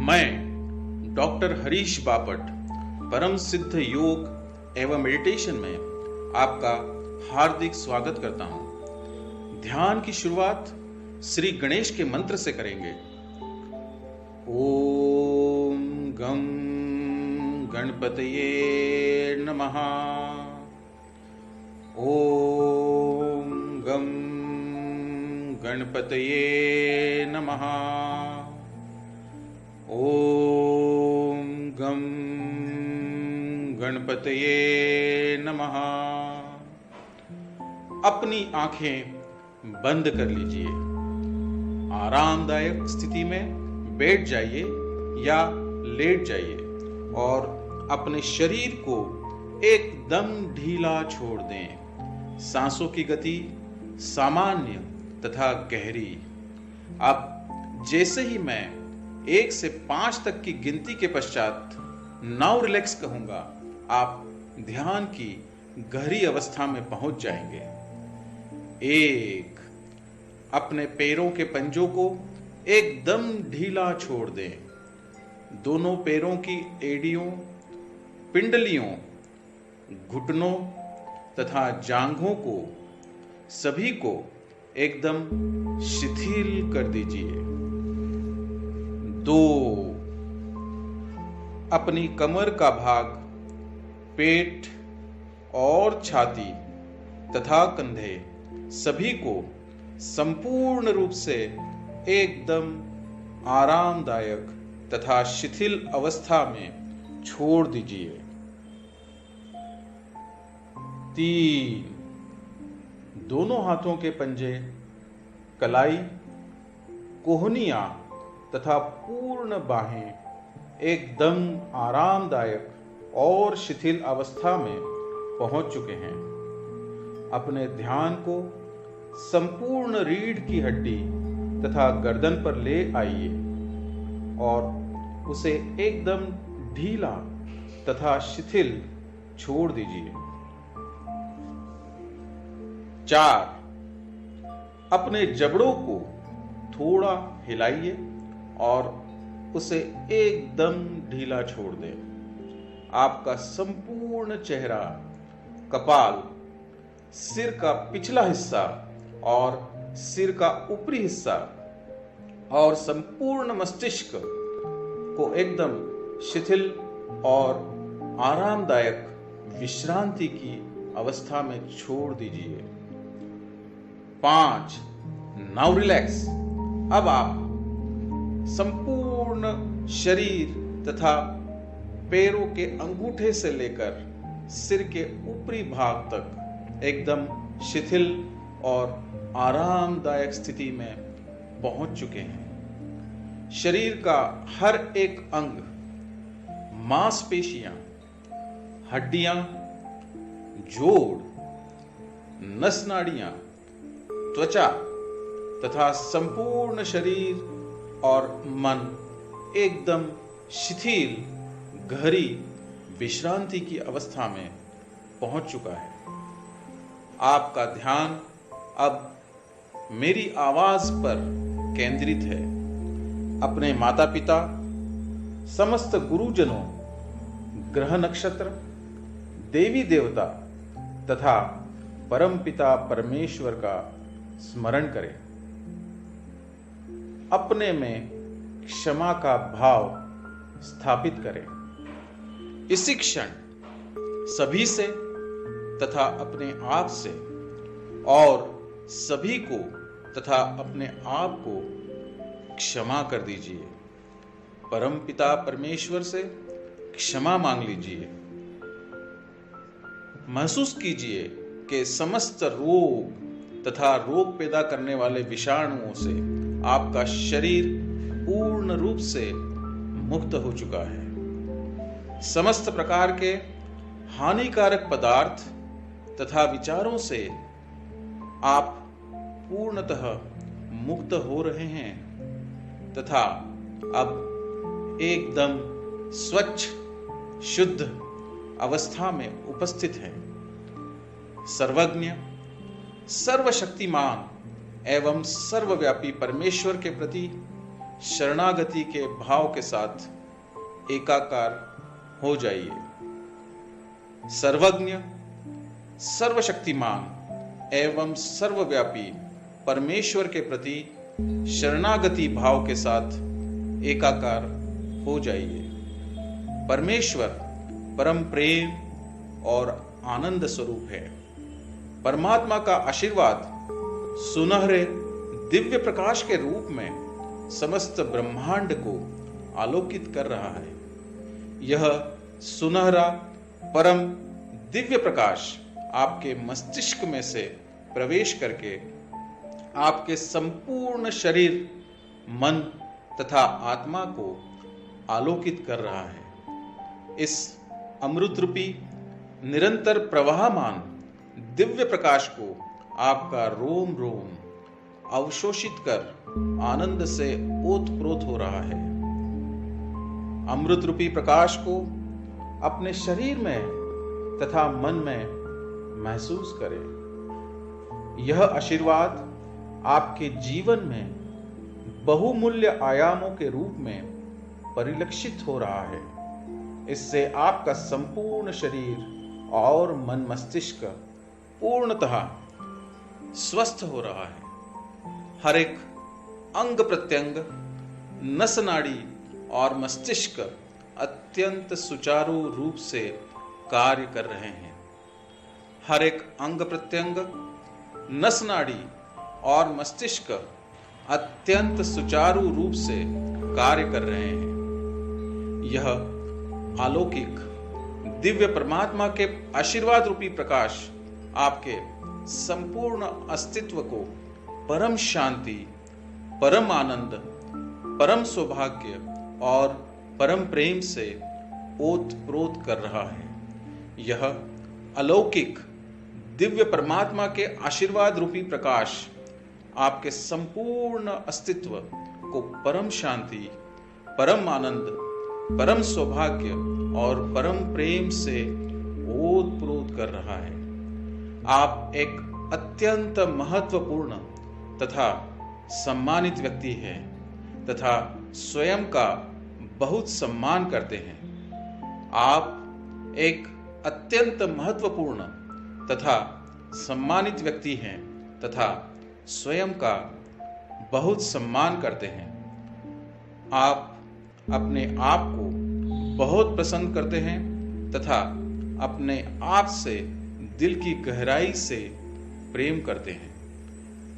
मैं डॉक्टर हरीश बापट परम सिद्ध योग एवं मेडिटेशन में आपका हार्दिक स्वागत करता हूं। ध्यान की शुरुआत श्री गणेश के मंत्र से करेंगे। ओम गं गणपतये नमः। ओम गं गणपतये नमः। ओम गं गणपतये नमः। अपनी आंखें बंद कर लीजिए। आरामदायक स्थिति में बैठ जाइए या लेट जाइए और अपने शरीर को एकदम ढीला छोड़ दें। सांसों की गति सामान्य तथा गहरी। अब जैसे ही मैं 1 से 5 तक की गिनती के पश्चात नाउ रिलैक्स कहूंगा, आप ध्यान की गहरी अवस्था में पहुंच जाएंगे। 1, अपने पैरों के पंजों को एकदम ढीला छोड़ दें। दोनों पैरों की एड़ियों, पिंडलियों, घुटनों तथा जांघों को सभी को एकदम शिथिल कर दीजिए। 2, अपनी कमर का भाग, पेट और छाती तथा कंधे सभी को संपूर्ण रूप से एकदम आरामदायक तथा शिथिल अवस्था में छोड़ दीजिए। 3, दोनों हाथों के पंजे, कलाई, कोहनियां तथा पूर्ण बाहें एकदम आरामदायक और शिथिल अवस्था में पहुंच चुके हैं। अपने ध्यान को संपूर्ण रीढ़ की हड्डी तथा गर्दन पर ले आइए और उसे एकदम ढीला तथा शिथिल छोड़ दीजिए। 4, अपने जबड़ों को थोड़ा हिलाइए और उसे एकदम ढीला छोड़ दें। आपका संपूर्ण चेहरा, कपाल, सिर का पिछला हिस्सा और सिर का ऊपरी हिस्सा और संपूर्ण मस्तिष्क को एकदम शिथिल और आरामदायक विश्रांति की अवस्था में छोड़ दीजिए। 5, नाउ रिलैक्स। अब आप संपूर्ण शरीर तथा पैरों के अंगूठे से लेकर सिर के ऊपरी भाग तक एकदम शिथिल और आरामदायक स्थिति में पहुंच चुके हैं। शरीर का हर एक अंग, मांसपेशियां, हड्डियां, जोड़, नस नाड़ियां, त्वचा तथा संपूर्ण शरीर और मन एकदम शिथिल गहरी विश्रांति की अवस्था में पहुंच चुका है। आपका ध्यान अब मेरी आवाज पर केंद्रित है। अपने माता पिता, समस्त गुरुजनों, ग्रह नक्षत्र, देवी देवता तथा परमपिता परमेश्वर का स्मरण करें। अपने में क्षमा का भाव स्थापित करें। इसी क्षण सभी से तथा अपने आप से और सभी को तथा अपने आप को क्षमा कर दीजिए। परमपिता परमेश्वर से क्षमा मांग लीजिए। महसूस कीजिए कि समस्त रोग तथा रोग पैदा करने वाले विषाणुओं से आपका शरीर पूर्ण रूप से मुक्त हो चुका है। समस्त प्रकार के हानिकारक पदार्थ तथा विचारों से आप पूर्णतः मुक्त हो रहे हैं तथा अब एकदम स्वच्छ, शुद्ध अवस्था में उपस्थित हैं। सर्वज्ञ, सर्वशक्तिमान एवं सर्वव्यापी परमेश्वर के प्रति शरणागति के भाव के साथ एकाकार हो जाइए। सर्वज्ञ, सर्वशक्तिमान एवं सर्वव्यापी परमेश्वर के प्रति शरणागति भाव के साथ एकाकार हो जाइए। परमेश्वर परम प्रेम और आनंद स्वरूप है। परमात्मा का आशीर्वाद सुनहरे दिव्य प्रकाश के रूप में समस्त ब्रह्मांड को आलोकित कर रहा है। यह सुनहरा परम दिव्य प्रकाश आपके मस्तिष्क में से प्रवेश करके आपके संपूर्ण शरीर, मन तथा आत्मा को आलोकित कर रहा है। इस अमृत रूपी निरंतर प्रवाहमान दिव्य प्रकाश को आपका रोम रोम अवशोषित कर आनंद से ओतप्रोत हो रहा है। अमृत रूपी प्रकाश को अपने शरीर में तथा मन में महसूस करें। यह आशीर्वाद आपके जीवन में बहुमूल्य आयामों के रूप में परिलक्षित हो रहा है। इससे आपका संपूर्ण शरीर और मन मस्तिष्क पूर्णतः स्वस्थ हो रहा है। हर एक अंग प्रत्यंग, नस नाड़ी और मस्तिष्क अत्यंत सुचारू रूप से कार्य कर रहे हैं। हर एक अंग प्रत्यंग, नस नाड़ी और मस्तिष्क अत्यंत सुचारू रूप से कार्य कर रहे हैं। यह अलौकिक दिव्य परमात्मा के आशीर्वाद रूपी प्रकाश आपके संपूर्ण अस्तित्व को परम शांति, परम आनंद, परम सौभाग्य और परम प्रेम से ओतप्रोत कर रहा है। यह अलौकिक दिव्य परमात्मा के आशीर्वाद रूपी प्रकाश आपके संपूर्ण अस्तित्व को परम शांति, परम आनंद, परम सौभाग्य और परम प्रेम से ओतप्रोत कर रहा है। आप एक अत्यंत महत्वपूर्ण तथा सम्मानित व्यक्ति हैं तथा स्वयं का बहुत सम्मान करते हैं। आप एक अत्यंत महत्वपूर्ण तथा सम्मानित व्यक्ति हैं तथा स्वयं का बहुत सम्मान करते हैं। आप अपने आप को बहुत पसंद करते हैं तथा अपने आप से दिल की गहराई से प्रेम करते हैं।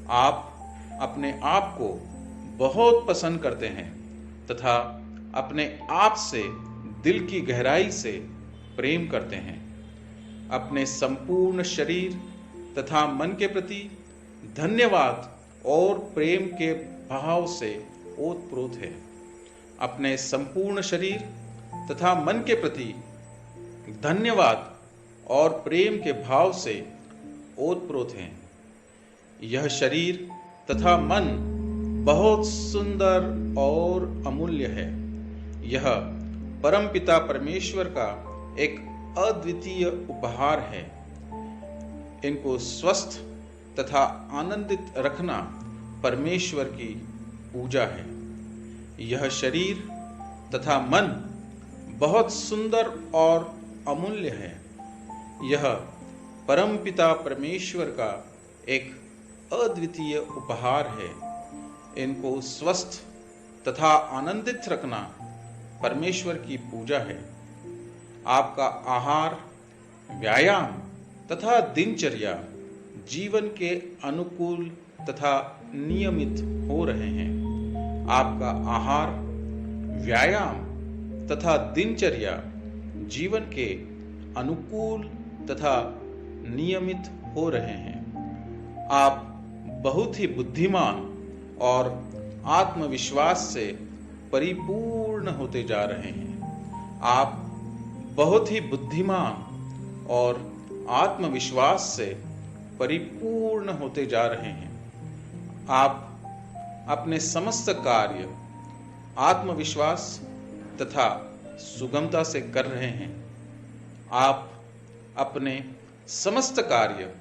आप अपने आप को बहुत पसंद करते हैं तथा अपने आप से दिल की गहराई से प्रेम करते हैं। अपने संपूर्ण शरीर तथा मन के प्रति धन्यवाद और प्रेम के भाव से ओतप्रोत है। अपने संपूर्ण शरीर तथा मन के प्रति धन्यवाद और प्रेम के भाव से ओतप्रोत हैं। यह शरीर तथा मन बहुत सुंदर और अमूल्य है। यह परमपिता परमेश्वर का एक अद्वितीय उपहार है। इनको स्वस्थ तथा आनंदित रखना परमेश्वर की पूजा है। यह शरीर तथा मन बहुत सुंदर और अमूल्य है। यह परमपिता परमेश्वर का एक अद्वितीय उपहार है। इनको स्वस्थ तथा आनंदित रखना परमेश्वर की पूजा है। आपका आहार, व्यायाम तथा दिनचर्या जीवन के अनुकूल तथा नियमित हो रहे हैं। आपका आहार, व्यायाम तथा दिनचर्या जीवन के अनुकूल तथा नियमित हो रहे हैं। आप बहुत ही बुद्धिमान और आत्मविश्वास से परिपूर्ण होते जा रहे हैं। आप बहुत ही बुद्धिमान और आत्मविश्वास से परिपूर्ण होते जा रहे हैं। आप अपने समस्त कार्य आत्मविश्वास तथा सुगमता से कर रहे हैं। आप अपने समस्त कार्य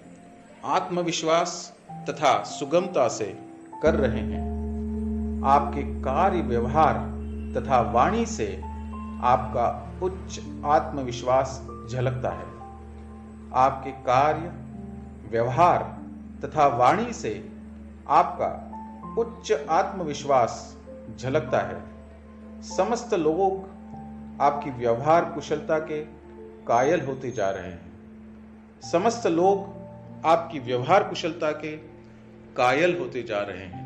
आत्मविश्वास तथा सुगमता से कर रहे हैं। आपके कार्य व्यवहार तथा वाणी से आपका उच्च आत्मविश्वास झलकता है। आपके कार्य व्यवहार तथा वाणी से आपका उच्च आत्मविश्वास झलकता है। समस्त लोग आपकी व्यवहार कुशलता के कायल होते जा रहे हैं। समस्त लोग आपकी व्यवहार कुशलता के कायल होते जा रहे हैं।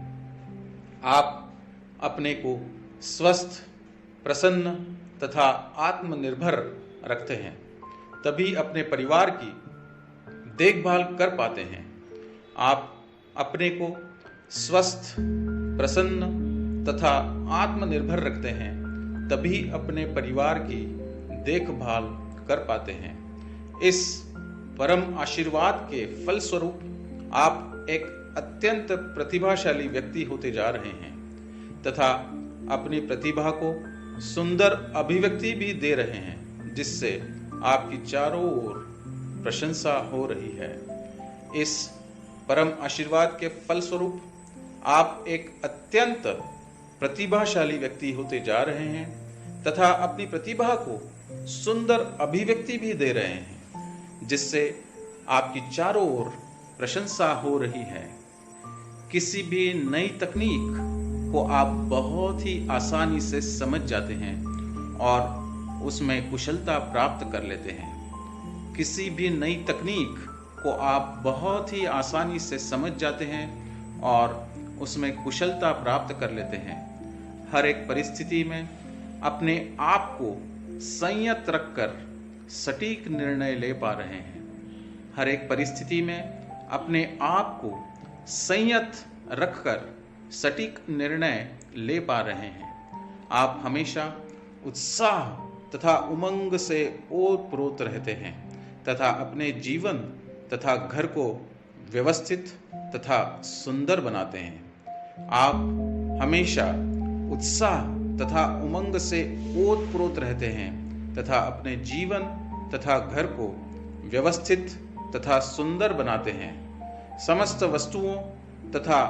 आप अपने को स्वस्थ, प्रसन्न तथा आत्मनिर्भर रखते हैं, तभी अपने परिवार की देखभाल कर पाते हैं। आप अपने को स्वस्थ, प्रसन्न तथा आत्मनिर्भर रखते हैं, तभी अपने परिवार की देखभाल कर पाते हैं। इस परम आशीर्वाद के फलस्वरूप आप एक अत्यंत प्रतिभाशाली व्यक्ति होते जा रहे हैं तथा अपनी प्रतिभा को सुंदर अभिव्यक्ति भी दे रहे हैं, जिससे आपकी चारों ओर प्रशंसा हो रही है। इस परम आशीर्वाद के फलस्वरूप आप एक अत्यंत प्रतिभाशाली व्यक्ति होते जा रहे हैं तथा अपनी प्रतिभा को सुंदर अभिव्यक्ति भी दे रहे हैं, जिससे आपकी चारों ओर प्रशंसा हो रही है। किसी भी नई तकनीक को आप बहुत ही आसानी से समझ जाते हैं और उसमें कुशलता प्राप्त कर लेते हैं। किसी भी नई तकनीक को आप बहुत ही आसानी से समझ जाते हैं और उसमें कुशलता प्राप्त कर लेते हैं। हर एक परिस्थिति में अपने आप को संयत रखकर सटीक निर्णय ले पा रहे हैं। हर एक परिस्थिति में अपने आप को संयत रखकर सटीक निर्णय ले पा रहे हैं। आप हमेशा उत्साह तथा उमंग से ओतप्रोत रहते हैं तथा अपने जीवन तथा घर को व्यवस्थित तथा सुंदर बनाते हैं। आप हमेशा उत्साह तथा उमंग से ओतप्रोत रहते हैं तथा अपने जीवन तथा घर को व्यवस्थित तथा सुंदर बनाते हैं। समस्त वस्तुओं तथा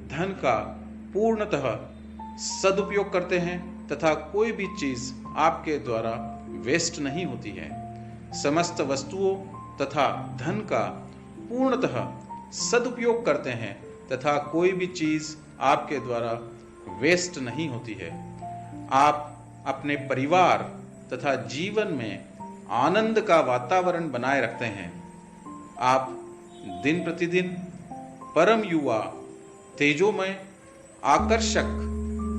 धन का पूर्णतः सदुपयोग करते हैं तथा कोई भी चीज आपके द्वारा वेस्ट नहीं होती है। समस्त वस्तुओं तथा धन का पूर्णतः सदुपयोग करते हैं तथा कोई भी चीज आपके द्वारा वेस्ट नहीं होती है। आप अपने परिवार तथा जीवन में आनंद का वातावरण बनाए रखते हैं। आप दिन प्रतिदिन परम युवा, तेजोमय, आकर्षक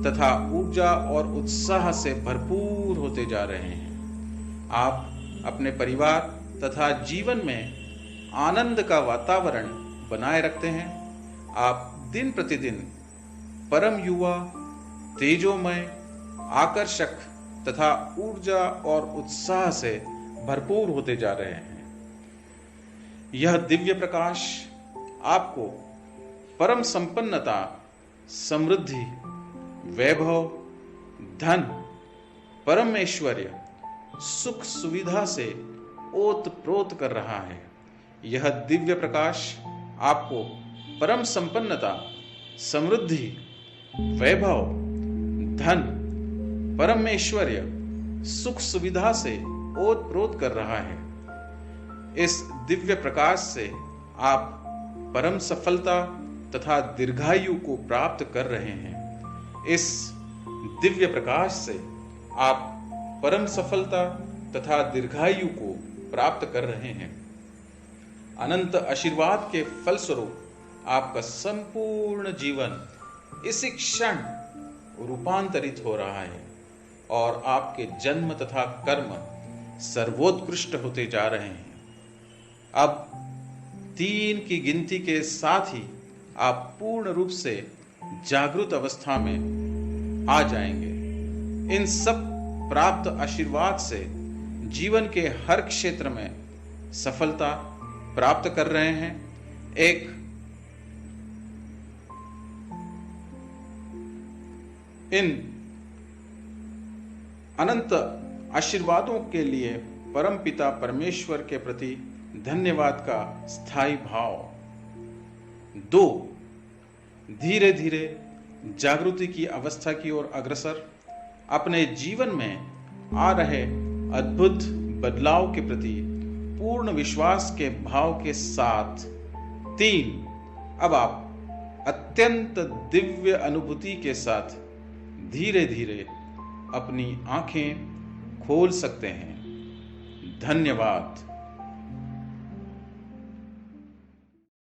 तथा ऊर्जा और उत्साह से भरपूर होते जा रहे हैं। आप अपने परिवार तथा जीवन में आनंद का वातावरण बनाए रखते हैं। आप दिन प्रतिदिन परम युवा, तेजोमय, आकर्षक तथा ऊर्जा और उत्साह से भरपूर होते जा रहे हैं। यह दिव्य प्रकाश आपको परम संपन्नता, समृद्धि, वैभव, धन, परम ऐश्वर्य, सुख सुविधा से ओतप्रोत कर रहा है। यह दिव्य प्रकाश आपको परम संपन्नता, समृद्धि, वैभव, धन, परम ऐश्वर्य, सुख सुविधा से ओतप्रोत कर रहा है। इस दिव्य प्रकाश से आप परम सफलता तथा दीर्घायु को प्राप्त कर रहे हैं। इस दिव्य प्रकाश से आप परम सफलता तथा दीर्घायु को प्राप्त कर रहे हैं। अनंत आशीर्वाद के फलस्वरूप आपका संपूर्ण जीवन इसी क्षण रूपांतरित हो रहा है और आपके जन्म तथा कर्म सर्वोत्कृष्ट होते जा रहे हैं। अब 3 की गिनती के साथ ही आप पूर्ण रूप से जागृत अवस्था में आ जाएंगे। इन सब प्राप्त आशीर्वाद से जीवन के हर क्षेत्र में सफलता प्राप्त कर रहे हैं। एक इन अनंत आशीर्वादों के लिए परम पिता परमेश्वर के प्रति धन्यवाद का स्थायी भाव। 2 धीरे धीरे जागृति की अवस्था की ओर अग्रसर, अपने जीवन में आ रहे अद्भुत बदलाव के प्रति पूर्ण विश्वास के भाव के साथ। 3, अब आप अत्यंत दिव्य अनुभूति के साथ धीरे धीरे अपनी आंखें खोल सकते हैं। धन्यवाद।